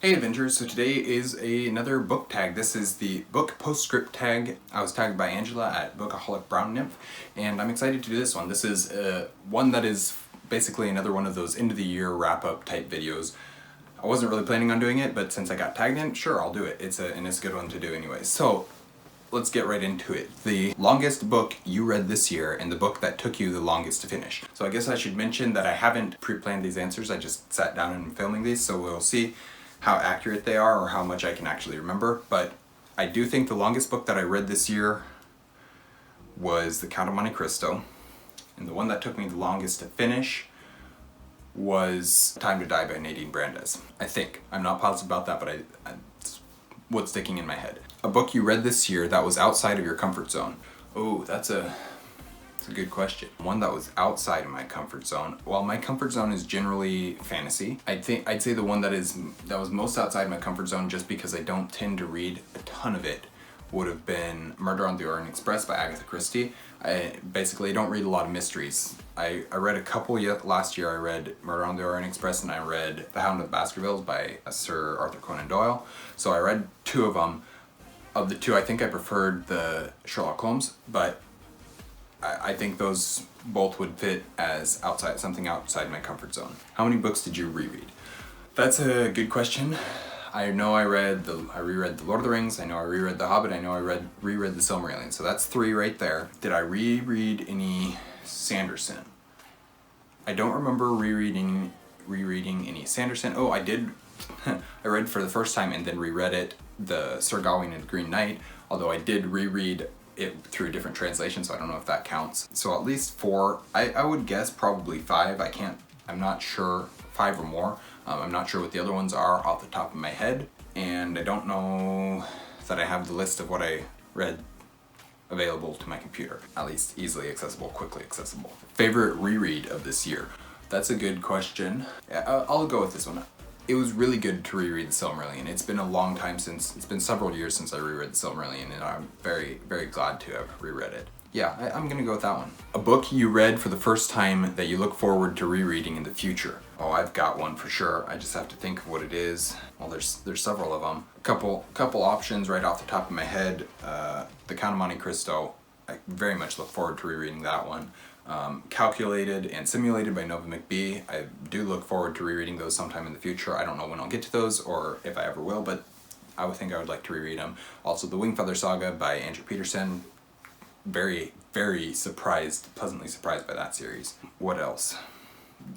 Hey Avengers, so today is another book tag. This is the book PostScript tag. I was tagged by Angela at Bookaholic Brown Nymph, and I'm excited to do this one. This is one that is basically another one of those end of the year wrap-up type videos. I wasn't really planning on doing it, but since I got tagged in, sure, I'll do it. It's a good one to do anyway. So let's get right into it. The longest book you read this year and the book that took you the longest to finish. So I guess I should mention that I haven't pre-planned these answers. I just sat down and filming these, so we'll see how accurate they are or how much I can actually remember. But I do think the longest book that I read this year was The Count of Monte Cristo, and the one that took me the longest to finish was Time to Die by Nadine Brandes. I think. I'm not positive about that, but it's what's sticking in my head. A book you read this year that was outside of your comfort zone. Oh, that's a good question. One that was outside of my comfort zone. Well, my comfort zone is generally fantasy. I'd say the one that was most outside my comfort zone, just because I don't tend to read a ton of it, would have been Murder on the Orient Express by Agatha Christie. I don't read a lot of mysteries. I read a couple last year. I read Murder on the Orient Express and I read The Hound of the Baskervilles by Sir Arthur Conan Doyle. So I read two of them. Of the two, I think I preferred the Sherlock Holmes, but I think those both would fit as something outside my comfort zone. How many books did you reread? That's a good question. I know I reread The Lord of the Rings, I know I reread The Hobbit, I know I reread The Silmarillion, so that's 3 right there. Did I reread any Sanderson? I don't remember rereading any Sanderson. Oh, I did. I read for the first time and then reread it, the Sir Gawain and the Green Knight, although I did reread it through different translations, so I don't know if that counts. So at least 4, I would guess probably 5. I'm not sure, 5 or more. I'm not sure what the other ones are off the top of my head, and I don't know that I have the list of what I read available to my computer, at least easily accessible, quickly accessible. Favorite reread of this year? That's a good question. I'll go with this one. It was really good to reread The Silmarillion. It's been a long time it's been several years since I reread The Silmarillion, and I'm very, very glad to have reread it. Yeah, I'm gonna go with that one. A book you read for the first time that you look forward to rereading in the future. Oh, I've got one for sure. I just have to think of what it is. Well, there's several of them. A couple options right off the top of my head. The Count of Monte Cristo. I very much look forward to rereading that one. Calculated and Simulated by Nova McBee. I do look forward to rereading those sometime in the future. I don't know when I'll get to those or if I ever will, but I would think I would like to reread them. Also, The Wingfeather Saga by Andrew Peterson. Very, very pleasantly surprised by that series. What else?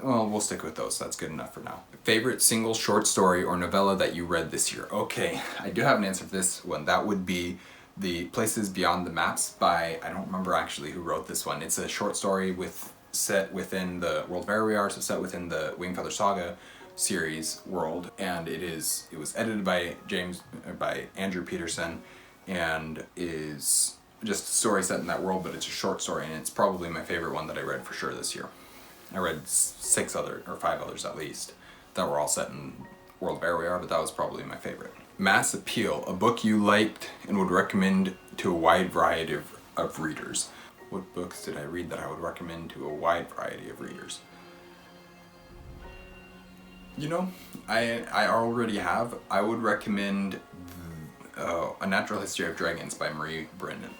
Well, we'll stick with those. That's good enough for now. Favorite single short story or novella that you read this year? Okay, I do have an answer for this one. That would be The Places Beyond the Maps by, I don't remember actually who wrote this one. It's a short story set within the world of Reread, so set within the Wingfeather Saga series world, and it was edited by Andrew Peterson, and is just a story set in that world, but it's a short story, and it's probably my favorite one that I read for sure this year. I read 5 others at least that were all set in world of Reread, but that was probably my favorite. Mass Appeal, a book you liked and would recommend to a wide variety of readers. What books did I read that I would recommend to a wide variety of readers? You know, I already have. I would recommend A Natural History of Dragons by Marie Brennan.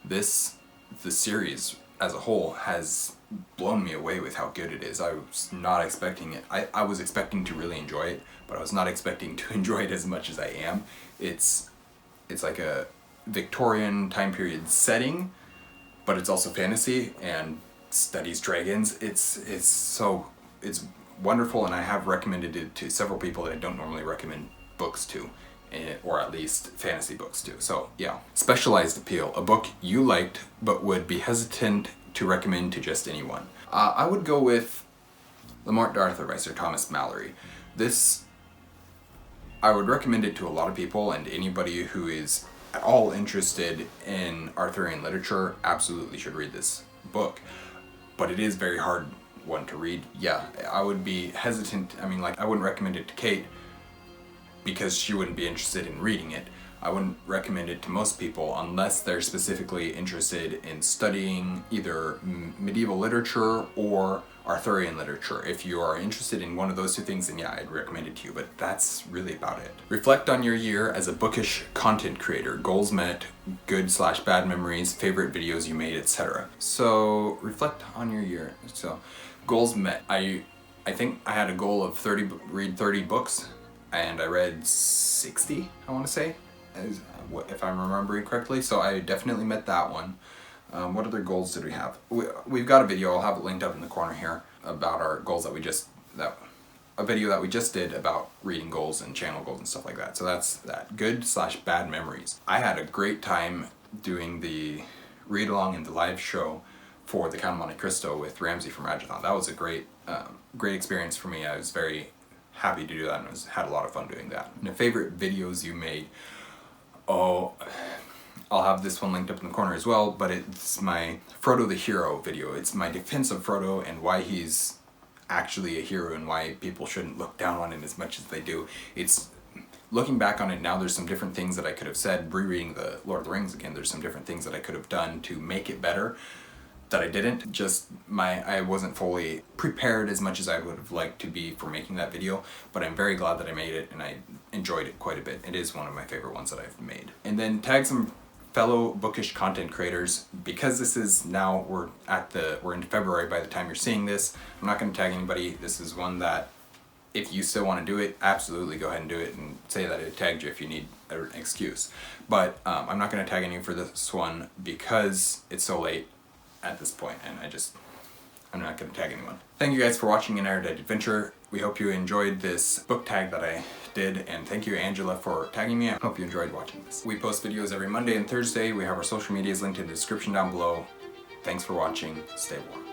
The series as a whole has blown me away with how good it is. I was not expecting it. I was expecting to really enjoy it, but I was not expecting to enjoy it as much as I am. It's like a Victorian time period setting, but it's also fantasy and studies dragons. It's wonderful, and I have recommended it to several people that I don't normally recommend books to, or at least fantasy books to. So yeah. Specialized Appeal, a book you liked but would be hesitant to recommend to just anyone. I would go with Le Morte d'Arthur by Sir Thomas Malory. I would recommend it to a lot of people, and anybody who is at all interested in Arthurian literature absolutely should read this book. But it is very hard one to read. Yeah, I would be hesitant. I wouldn't recommend it to Kate because she wouldn't be interested in reading it. I wouldn't recommend it to most people unless they're specifically interested in studying either medieval literature or Arthurian literature. If you are interested in one of those two things, then yeah, I'd recommend it to you, but that's really about it. Reflect on your year as a bookish content creator. Goals met, good/bad memories, favorite videos you made, etc. So reflect on your year. So goals met. I think I had a goal of read 30 books, and I read 60, I want to say, if I'm remembering correctly. So I definitely met that one. What other goals did we have? We've got a video, I'll have it linked up in the corner here, about our goals a video that we just did about reading goals and channel goals and stuff like that. So that's that. Good/bad memories. I had a great time doing the read along and the live show for the Count of Monte Cristo with Ramsey from Agathon. That was a great experience for me. I was very happy to do that, and had a lot of fun doing that. And the favorite videos you made, oh, I'll have this one linked up in the corner as well, but it's my Frodo the Hero video. It's my defense of Frodo and why he's actually a hero and why people shouldn't look down on him as much as they do. It's looking back on it now, there's some different things that I could have said. Rereading the Lord of the Rings again, there's some different things that I could have done to make it better that I didn't. I wasn't fully prepared as much as I would have liked to be for making that video, but I'm very glad that I made it, and I enjoyed it quite a bit. It is one of my favorite ones that I've made. And then tag some fellow bookish content creators. Because this is now, we're in February by the time you're seeing this, I'm not going to tag anybody. This is one that if you still want to do it, absolutely go ahead and do it, and say that it tagged you if you need an excuse. But I'm not going to tag any for this one because it's so late at this point, and I'm not going to tag anyone. Thank you guys for watching an Erudite adventure. We hope you enjoyed this book tag that I did, and thank you Angela for tagging me. I hope you enjoyed watching this. We post videos every Monday and Thursday. We have our social medias linked in the description down below. Thanks for watching. Stay warm.